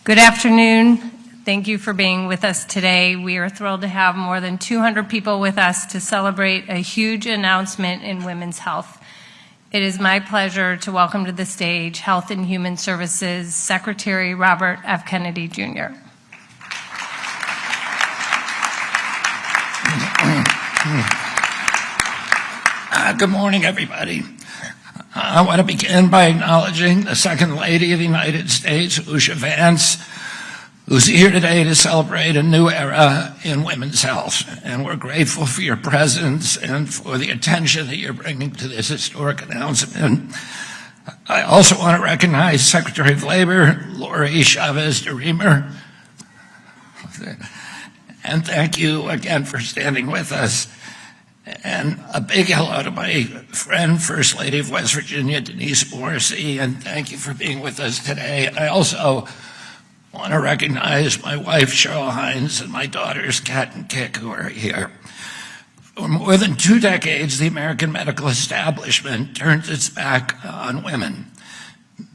Good afternoon. Thank you for being with us today. We are thrilled to have more than 200 people with us to celebrate a huge announcement in women's health. It is my pleasure to welcome to the stage Health and Human Services Secretary Robert F. Kennedy Jr. Good morning, everybody. I want to begin by acknowledging the Second Lady of the United States, Usha Vance, who's here today to celebrate a new era in women's health. And we're grateful for your presence and for the attention that you're bringing to this historic announcement. I also want to recognize Secretary of Labor, Lori Chavez-DeRemer. And thank you again for standing with us. And a big hello to my friend, First Lady of West Virginia, Denise Morrissey, and thank you for being with us today. I also want to recognize my wife, Cheryl Hines, and my daughters, Kat and Kik, who are here. For more than 2 decades, the American medical establishment turned its back on women.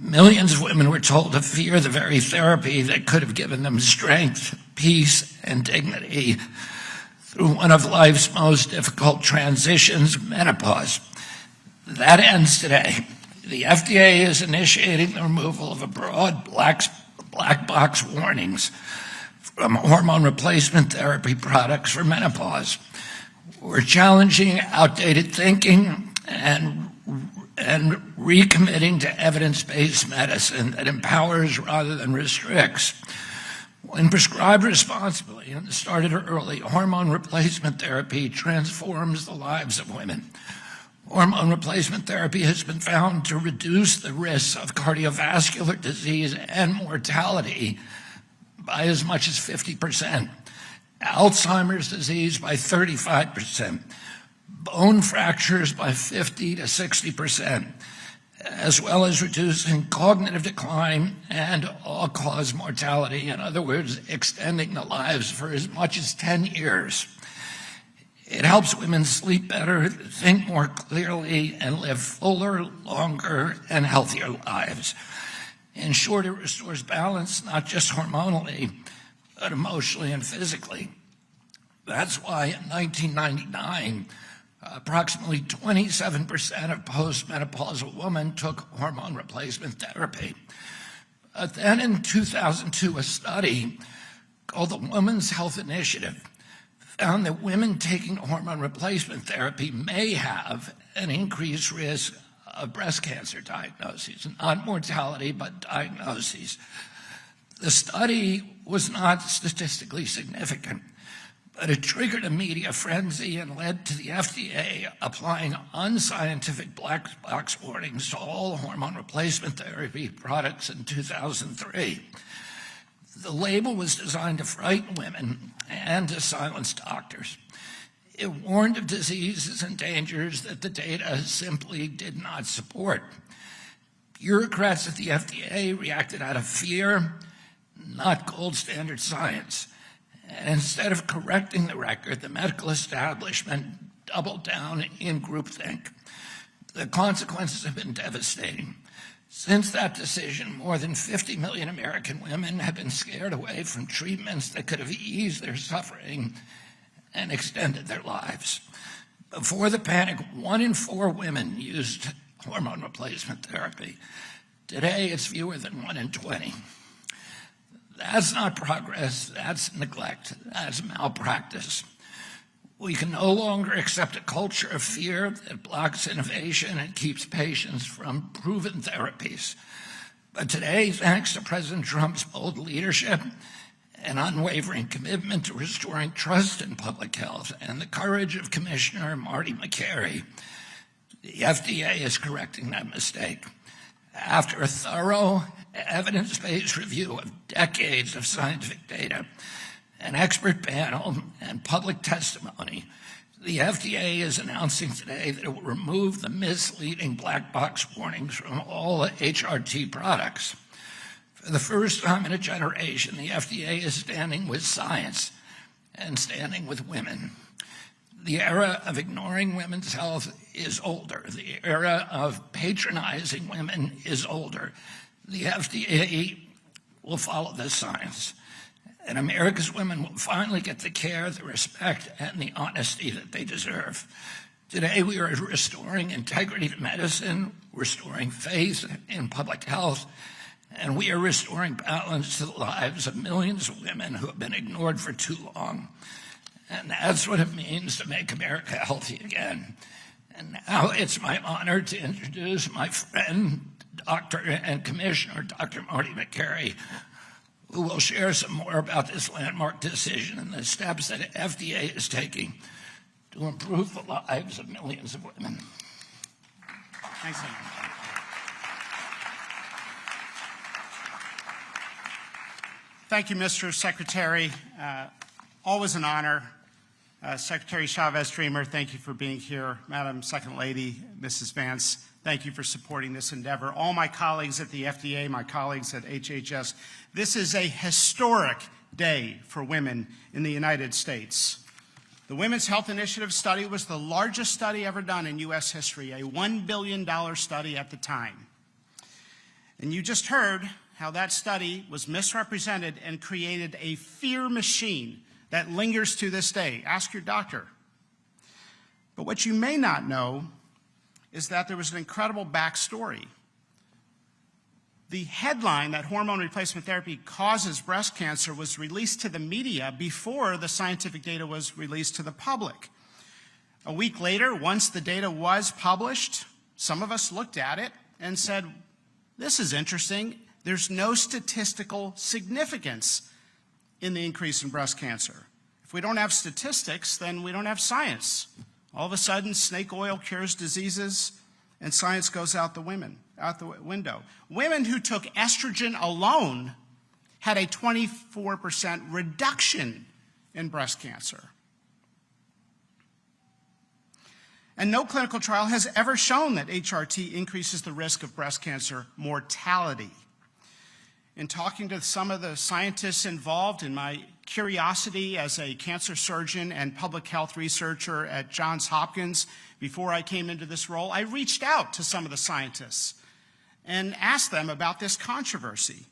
Millions of women were told to fear the very therapy that could have given them strength, peace, and dignity through one of life's most difficult transitions, menopause. That ends today. The FDA is initiating the removal of a broad black box warnings from hormone replacement therapy products for menopause. We're challenging outdated thinking and recommitting to evidence-based medicine that empowers rather than restricts. When prescribed responsibly and started early, hormone replacement therapy transforms the lives of women. Hormone replacement therapy has been found to reduce the risks of cardiovascular disease and mortality by as much as 50%, Alzheimer's disease by 35%, bone fractures by 50 to 60%, as well as reducing cognitive decline and all-cause mortality. In other words, extending the lives for as much as 10 years. It helps women sleep better, think more clearly, and live fuller, longer, and healthier lives. In short, it restores balance, not just hormonally, but emotionally and physically. That's why in 1999, approximately 27% of postmenopausal women took hormone replacement therapy. But then in 2002, a study called the Women's Health Initiative found that women taking hormone replacement therapy may have an increased risk of breast cancer diagnoses, not mortality, but diagnoses. The study was not statistically significant, but it triggered a media frenzy and led to the FDA applying unscientific black box warnings to all hormone replacement therapy products in 2003. The label was designed to frighten women and to silence doctors. It warned of diseases and dangers that the data simply did not support. Bureaucrats at the FDA reacted out of fear, not gold standard science. And instead of correcting the record, the medical establishment doubled down in groupthink. The consequences have been devastating. Since that decision, more than 50 million American women have been scared away from treatments that could have eased their suffering and extended their lives. Before the panic, 1 in 4 women used hormone replacement therapy. Today, it's fewer than 1 in 20. That's not progress, that's neglect, that's malpractice. We can no longer accept a culture of fear that blocks innovation and keeps patients from proven therapies. But today, thanks to President Trump's bold leadership and unwavering commitment to restoring trust in public health and the courage of Commissioner Makary, the FDA is correcting that mistake. After a thorough, evidence-based review of decades of scientific data, an expert panel, and public testimony, the FDA is announcing today that it will remove the misleading black box warnings from all HRT products. For the first time in a generation, the FDA is standing with science and standing with women. The era of ignoring women's health is older. The era of patronizing women is older. The FDA will follow the science, and America's women will finally get the care, the respect, and the honesty that they deserve. Today, we are restoring integrity to medicine, restoring faith in public health, and we are restoring balance to the lives of millions of women who have been ignored for too long. And that's what it means to make America healthy again. And now it's my honor to introduce my friend, Dr. and Commissioner Dr. Marty Makary, who will share some more about this landmark decision and the steps that FDA is taking to improve the lives of millions of women. Thanks, Senator. Thank you, Mr. Secretary. Always an honor. Secretary Chavez-Dreamer, thank you for being here. Madam Second Lady, Mrs. Vance, thank you for supporting this endeavor. All my colleagues at the FDA, my colleagues at HHS, this is a historic day for women in the United States. The Women's Health Initiative study was the largest study ever done in U.S. history, a $1 billion study at the time. And you just heard how that study was misrepresented and created a fear machine that lingers to this day. Ask your doctor. But what you may not know is that there was an incredible backstory. The headline that hormone replacement therapy causes breast cancer was released to the media before the scientific data was released to the public. A week later, once the data was published, some of us looked at it and said, this is interesting. There's no statistical significance in the increase in breast cancer. If we don't have statistics, then we don't have science. All of a sudden, snake oil cures diseases, and science goes out the window. Women who took estrogen alone had a 24% reduction in breast cancer. And no clinical trial has ever shown that HRT increases the risk of breast cancer mortality. In talking to some of the scientists involved, in my curiosity as a cancer surgeon and public health researcher at Johns Hopkins before I came into this role, I reached out to some of the scientists and asked them about this controversy.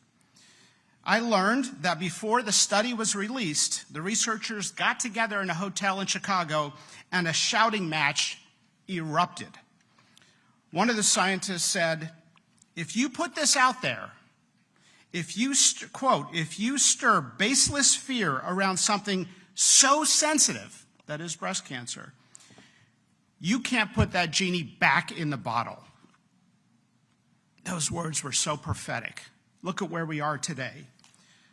I learned that before the study was released, the researchers got together in a hotel in Chicago and a shouting match erupted. One of the scientists said, if you put this out there, if you, quote, if you stir baseless fear around something so sensitive, that is breast cancer, you can't put that genie back in the bottle. Those words were so prophetic. Look at where we are today.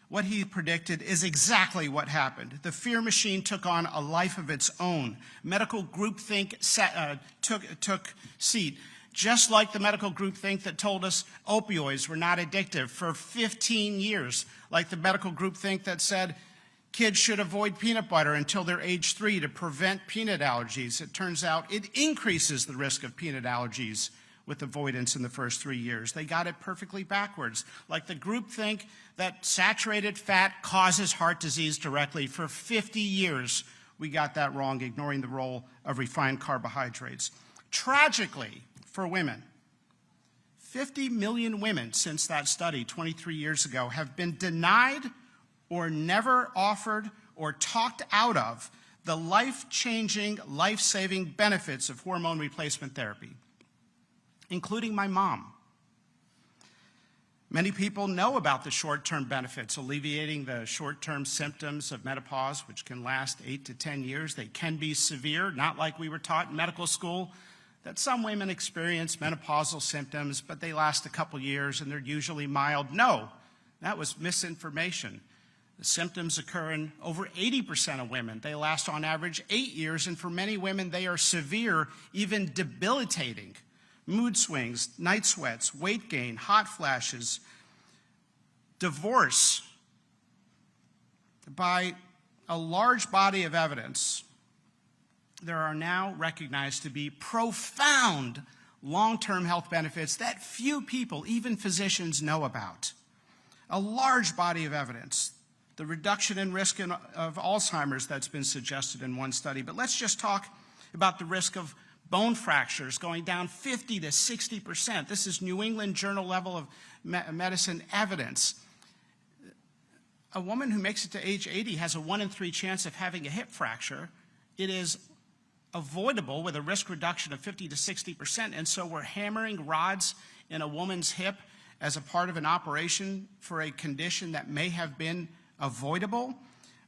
What he predicted is exactly what happened. The fear machine took on a life of its own. Medical groupthink took seat. Just like the medical groupthink that told us opioids were not addictive for 15 years, like the medical groupthink that said kids should avoid peanut butter until they're age 3 to prevent peanut allergies. It turns out it increases the risk of peanut allergies with avoidance in the first 3 years. They got it perfectly backwards. Like the groupthink that saturated fat causes heart disease directly. For 50 years, we got that wrong, ignoring the role of refined carbohydrates. Tragically, for women, 50 million women since that study 23 years ago have been denied or never offered or talked out of the life-changing, life-saving benefits of hormone replacement therapy, including my mom. Many people know about the short-term benefits, alleviating the short-term symptoms of menopause, which can last 8 to 10 years. They can be severe, not like we were taught in medical school, that some women experience menopausal symptoms, but they last a couple years and they're usually mild. No, that was misinformation. The symptoms occur in over 80% of women. They last on average 8 years, and for many women, they are severe, even debilitating. Mood swings, night sweats, weight gain, hot flashes, divorce. By a large body of evidence, there are now recognized to be profound long-term health benefits that few people, even physicians, know about. A large body of evidence. The reduction in risk of Alzheimer's that's been suggested in one study. But let's just talk about the risk of bone fractures going down 50 to 60%. This is New England Journal level of medicine evidence. a woman who makes it to age 80 has a 1 in 3 chance of having a hip fracture. It is avoidable with a risk reduction of 50 to 60%, and so we're hammering rods in a woman's hip as a part of an operation for a condition that may have been avoidable.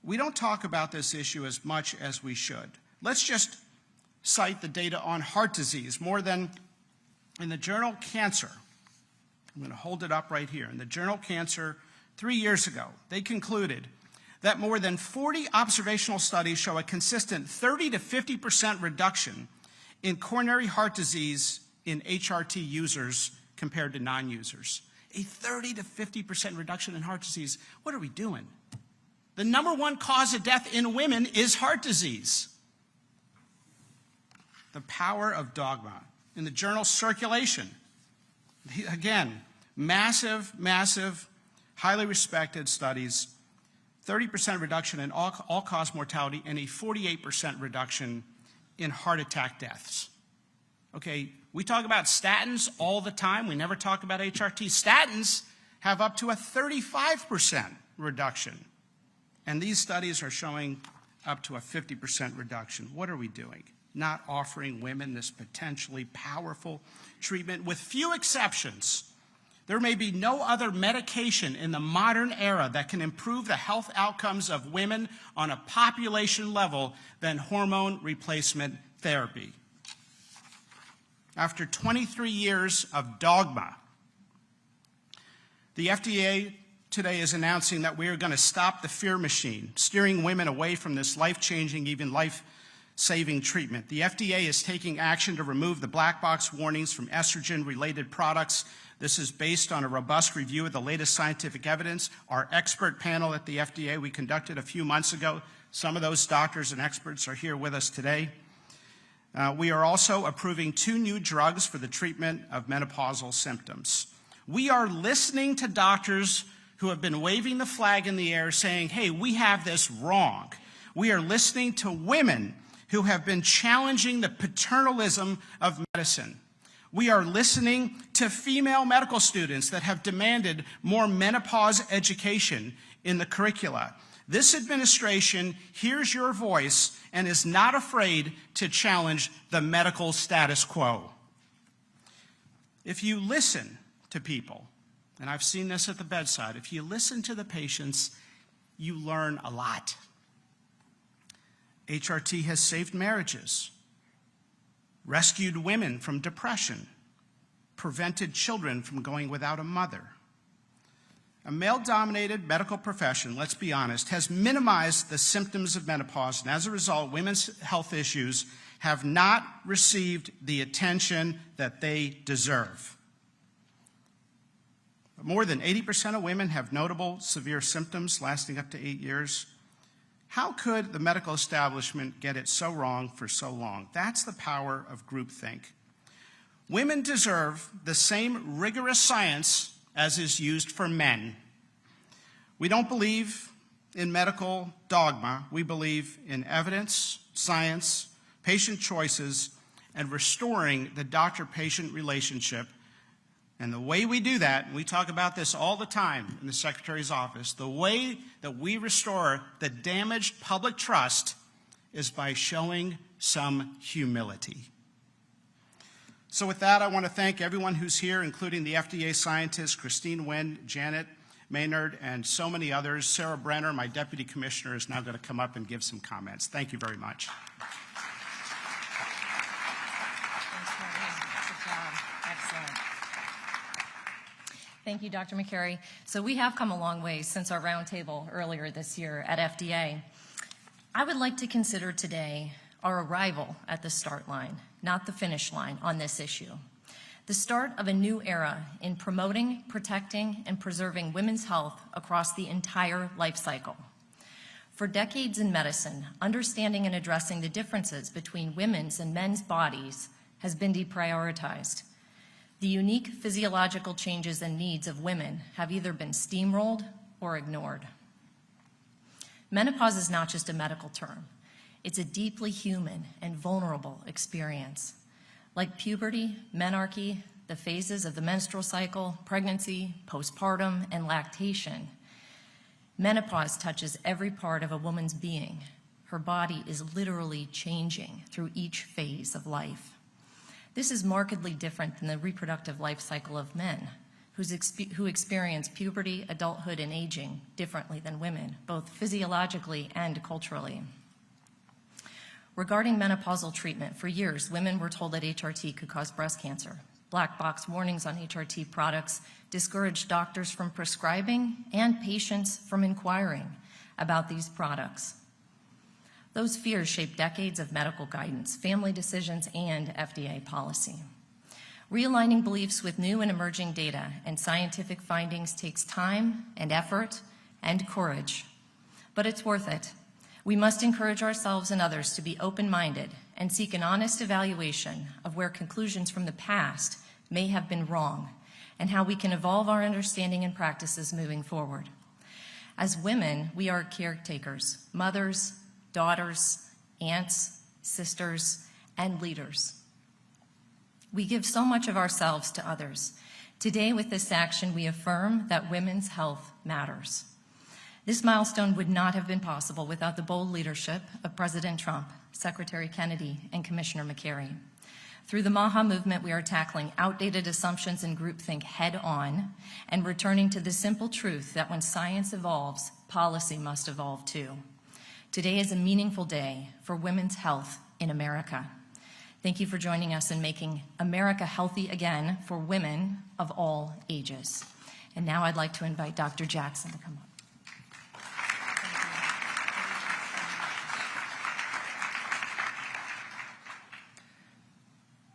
We don't talk about this issue as much as we should. Let's just cite the data on heart disease. More than, in the journal Cancer, I'm going to hold it up right here. In the journal Cancer, 3 years ago, they concluded that more than 40 observational studies show a consistent 30 to 50% reduction in coronary heart disease in HRT users compared to non-users. A 30 to 50% reduction in heart disease. What are we doing? The #1 cause of death in women is heart disease. The power of dogma. In the journal Circulation, again, massive, highly respected studies, 30% reduction in all-cause mortality and a 48% reduction in heart attack deaths. Okay, we talk about statins all the time. We never talk about HRT. Statins have up to a 35% reduction. And these studies are showing up to a 50% reduction. What are we doing? Not offering women this potentially powerful treatment. With few exceptions, there may be no other medication in the modern era that can improve the health outcomes of women on a population level than hormone replacement therapy. After 23 years of dogma, the FDA today is announcing that we are going to stop the fear machine, steering women away from this life-changing, even life-saving treatment. The FDA is taking action to remove the black box warnings from estrogen-related products. This is based on a robust review of the latest scientific evidence. Our expert panel at the FDA we conducted a few months ago, some of those doctors and experts are here with us today. We are also approving 2 new drugs for the treatment of menopausal symptoms. We are listening to doctors who have been waving the flag in the air saying, hey, we have this wrong. We are listening to women who have been challenging the paternalism of medicine. We are listening to female medical students that have demanded more menopause education in the curricula. This administration hears your voice and is not afraid to challenge the medical status quo. If you listen to people, and I've seen this at the bedside, if you listen to the patients, you learn a lot. HRT has saved marriages, rescued women from depression, prevented children from going without a mother. A male-dominated medical profession, let's be honest, has minimized the symptoms of menopause, and as a result, women's health issues have not received the attention that they deserve. More than 80% of women have notable severe symptoms lasting up to 8 years. How could the medical establishment get it so wrong for so long? That's the power of groupthink. Women deserve the same rigorous science as is used for men. We don't believe in medical dogma. We believe in evidence, science, patient choices, and restoring the doctor-patient relationship. And the way we do that, and we talk about this all the time in the Secretary's office, the way that we restore the damaged public trust is by showing some humility. So with that, I want to thank everyone who's here, including the FDA scientists, Christine Nguyen, Janet Maynard, and so many others. Sarah Brenner, my Deputy Commissioner, is now going to come up and give some comments. Thank you very much. Thank you, Dr. Makary. So we have come a long way since our roundtable earlier this year at FDA. I would like to consider today our arrival at the start line, not the finish line on this issue. The start of a new era in promoting, protecting, and preserving women's health across the entire life cycle. For decades in medicine, understanding and addressing the differences between women's and men's bodies has been deprioritized. The unique physiological changes and needs of women have either been steamrolled or ignored. Menopause is not just a medical term. It's a deeply human and vulnerable experience. Like puberty, menarche, the phases of the menstrual cycle, pregnancy, postpartum, and lactation, Menopause touches every part of a woman's being. Her body is literally changing through each phase of life. This is markedly different than the reproductive life cycle of men, who experience puberty, adulthood, and aging differently than women, both physiologically and culturally. Regarding menopausal treatment, for years, women were told that HRT could cause breast cancer. Black box warnings on HRT products discouraged doctors from prescribing and patients from inquiring about these products. Those fears shaped decades of medical guidance, family decisions, and FDA policy. Realigning beliefs with new and emerging data and scientific findings takes time and effort and courage, but it's worth it. We must encourage ourselves and others to be open-minded and seek an honest evaluation of where conclusions from the past may have been wrong and how we can evolve our understanding and practices moving forward. As women, we are caretakers, mothers, daughters, aunts, sisters, and leaders. We give so much of ourselves to others. Today, with this action, we affirm that women's health matters. This milestone would not have been possible without the bold leadership of President Trump, Secretary Kennedy, and Commissioner Makary. Through the MAHA movement, we are tackling outdated assumptions and groupthink head-on and returning to the simple truth that when science evolves, policy must evolve too. Today is a meaningful day for women's health in America. Thank you for joining us in making America healthy again for women of all ages. And now I'd like to invite Dr. Jackson to come up.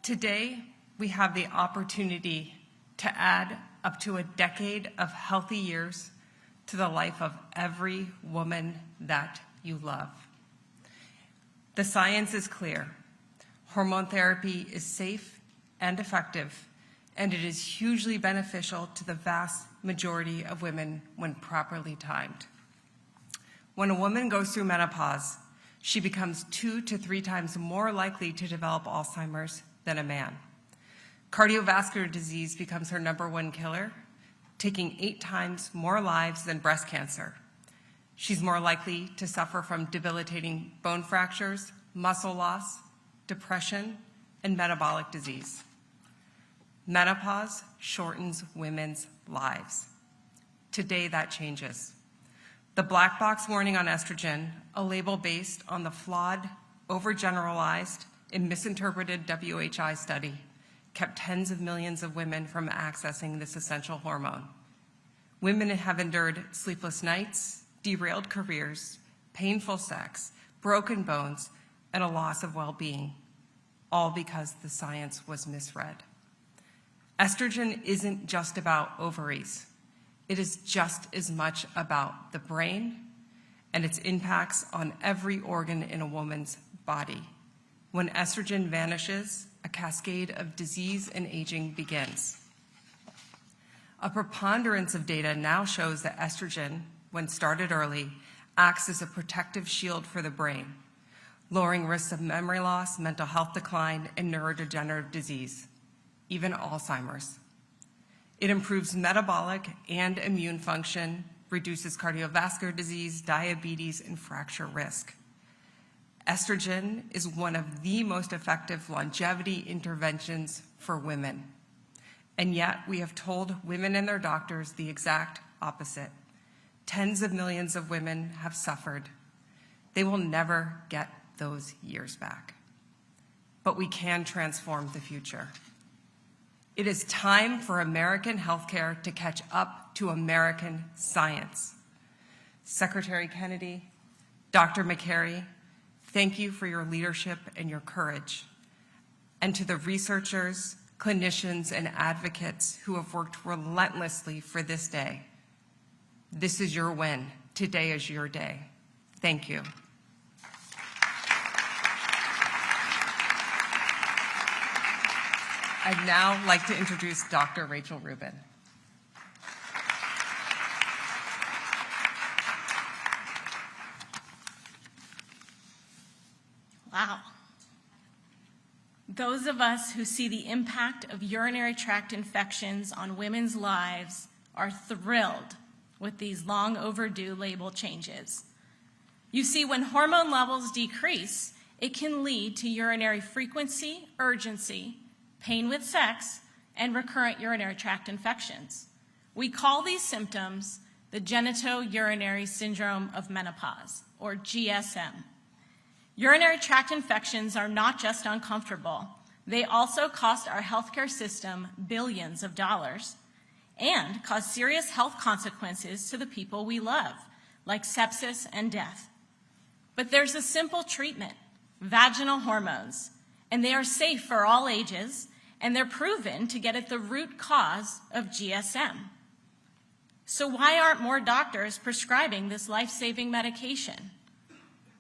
Today, we have the opportunity to add up to a decade of healthy years to the life of every woman that you love. The science is clear. Hormone therapy is safe and effective, and it is hugely beneficial to the vast majority of women when properly timed. When a woman goes through menopause, she becomes 2 to 3 times more likely to develop Alzheimer's than a man. Cardiovascular disease becomes her #1 killer, taking 8 times more lives than breast cancer. She's more likely to suffer from debilitating bone fractures, muscle loss, depression, and metabolic disease. Menopause shortens women's lives. Today, that changes. The black box warning on estrogen, a label based on the flawed, overgeneralized, and misinterpreted WHI study, kept tens of millions of women from accessing this essential hormone. Women have endured sleepless nights, derailed careers, painful sex, broken bones, and a loss of well-being, all because the science was misread. Estrogen isn't just about ovaries. It is just as much about the brain and its impacts on every organ in a woman's body. When estrogen vanishes, a cascade of disease and aging begins. A preponderance of data now shows that estrogen, when started early, acts as a protective shield for the brain, lowering risks of memory loss, mental health decline, and neurodegenerative disease, even Alzheimer's. It improves metabolic and immune function, reduces cardiovascular disease, diabetes, and fracture risk. Estrogen is one of the most effective longevity interventions for women. And yet we have told women and their doctors the exact opposite. Tens of millions of women have suffered. They will never get those years back. But we can transform the future. It is time for American healthcare to catch up to American science. Secretary Kennedy, Dr. Makary, thank you for your leadership and your courage. And to the researchers, clinicians, and advocates who have worked relentlessly for this day, this is your win. Today is your day. Thank you. I'd now like to introduce Dr. Rachel Rubin. Wow. Those of us who see the impact of urinary tract infections on women's lives are thrilled with these long overdue label changes. You see, when hormone levels decrease, it can lead to urinary frequency, urgency, pain with sex, and recurrent urinary tract infections. We call these symptoms the genitourinary syndrome of menopause, or GSM. Urinary tract infections are not just uncomfortable, they also cost our healthcare system billions of dollars and cause serious health consequences to the people we love, like sepsis and death. But there's a simple treatment, vaginal hormones, and they are safe for all ages, and they're proven to get at the root cause of GSM. So why aren't more doctors prescribing this life-saving medication?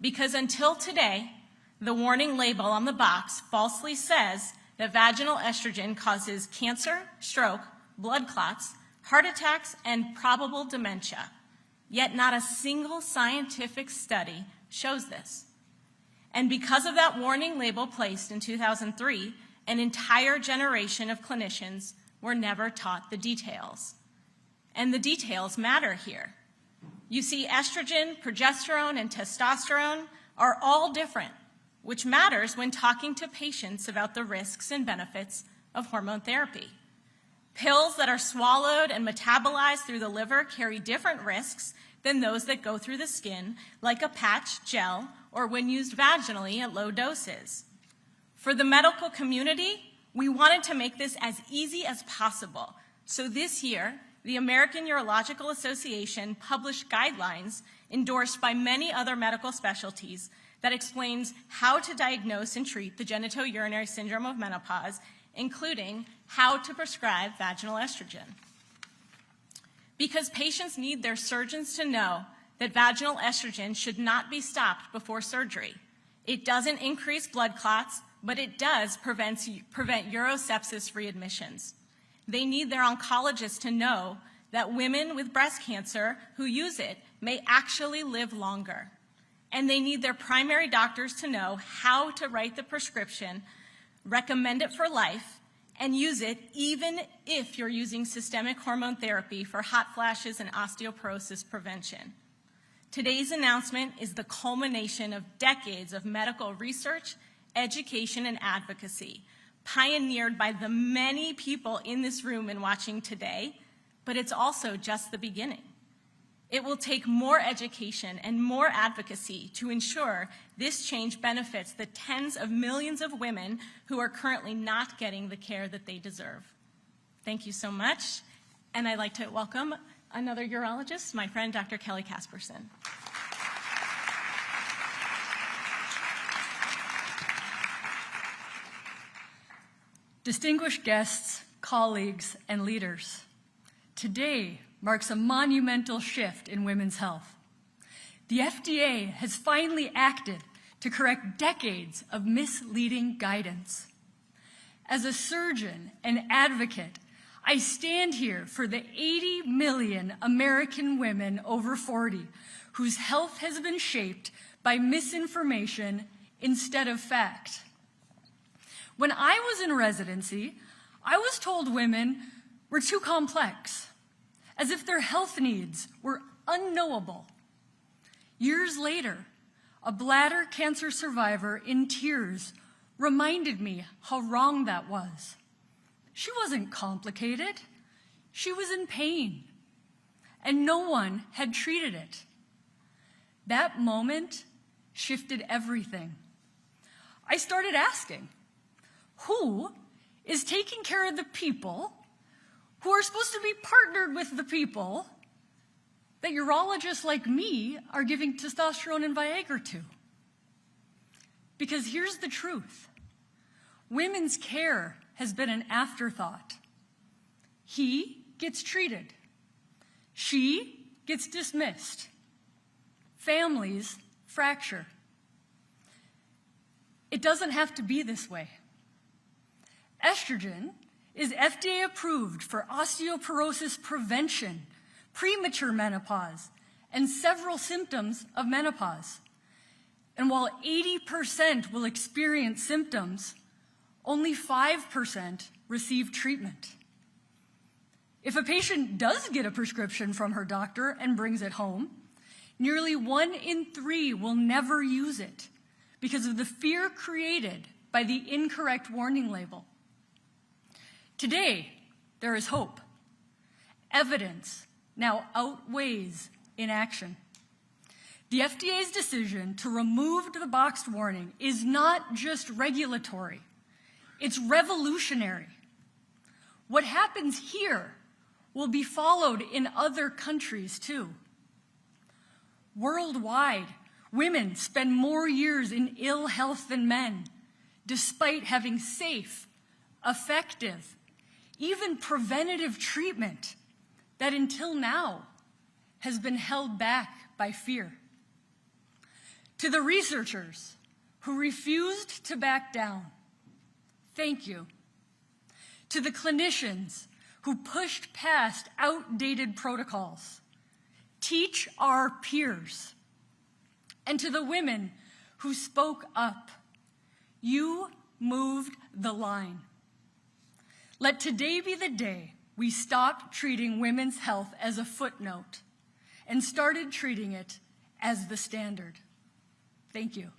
Because until today, the warning label on the box falsely says that vaginal estrogen causes cancer, stroke, blood clots, heart attacks, and probable dementia. Yet not a single scientific study shows this. And because of that warning label placed in 2003, an entire generation of clinicians were never taught the details. And the details matter here. You see, estrogen, progesterone, and testosterone are all different, which matters when talking to patients about the risks and benefits of hormone therapy. Pills that are swallowed and metabolized through the liver carry different risks than those that go through the skin, like a patch, gel, or when used vaginally at low doses. For the medical community, we wanted to make this as easy as possible. So this year, the American Urological Association published guidelines endorsed by many other medical specialties that explains how to diagnose and treat the genitourinary syndrome of menopause, including how to prescribe vaginal estrogen. Because patients need their surgeons to know that vaginal estrogen should not be stopped before surgery. It doesn't increase blood clots, but it does prevent urosepsis readmissions. They need their oncologists to know that women with breast cancer who use it may actually live longer. And they need their primary doctors to know how to write the prescription, recommend it for life, and use it even if you're using systemic hormone therapy for hot flashes and osteoporosis prevention. Today's announcement is the culmination of decades of medical research, education, and advocacy, pioneered by the many people in this room and watching today, but it's also just the beginning. It will take more education and more advocacy to ensure this change benefits the tens of millions of women who are currently not getting the care that they deserve. Thank you so much, and I'd like to welcome another urologist, my friend Dr. Kelly Casperson. Distinguished guests, colleagues, and leaders, today marks a monumental shift in women's health. The FDA has finally acted to correct decades of misleading guidance. As a surgeon and advocate, I stand here for the 80 million American women over 40 whose health has been shaped by misinformation instead of fact. When I was in residency, I was told women were too complex, as if their health needs were unknowable. Years later, a bladder cancer survivor in tears reminded me how wrong that was. She wasn't complicated. She was in pain, and no one had treated it. That moment shifted everything. I started asking, who is taking care of the people who are supposed to be partnered with the people that urologists like me are giving testosterone and Viagra to? Because here's the truth. Women's care has been an afterthought. He gets treated. She gets dismissed. Families fracture. It doesn't have to be this way. Estrogen is FDA approved for osteoporosis prevention, premature menopause, and several symptoms of menopause. And while 80% will experience symptoms, only 5% receive treatment. If a patient does get a prescription from her doctor and brings it home, nearly 1 in 3 will never use it because of the fear created by the incorrect warning label. Today, there is hope. Evidence now outweighs inaction. The FDA's decision to remove the boxed warning is not just regulatory, it's revolutionary. What happens here will be followed in other countries too. Worldwide, women spend more years in ill health than men, despite having safe, effective, even preventative treatment that until now has been held back by fear. To the researchers who refused to back down, thank you. To the clinicians who pushed past outdated protocols, teach our peers. And to the women who spoke up, you moved the line. Let today be the day we stopped treating women's health as a footnote and started treating it as the standard. Thank you.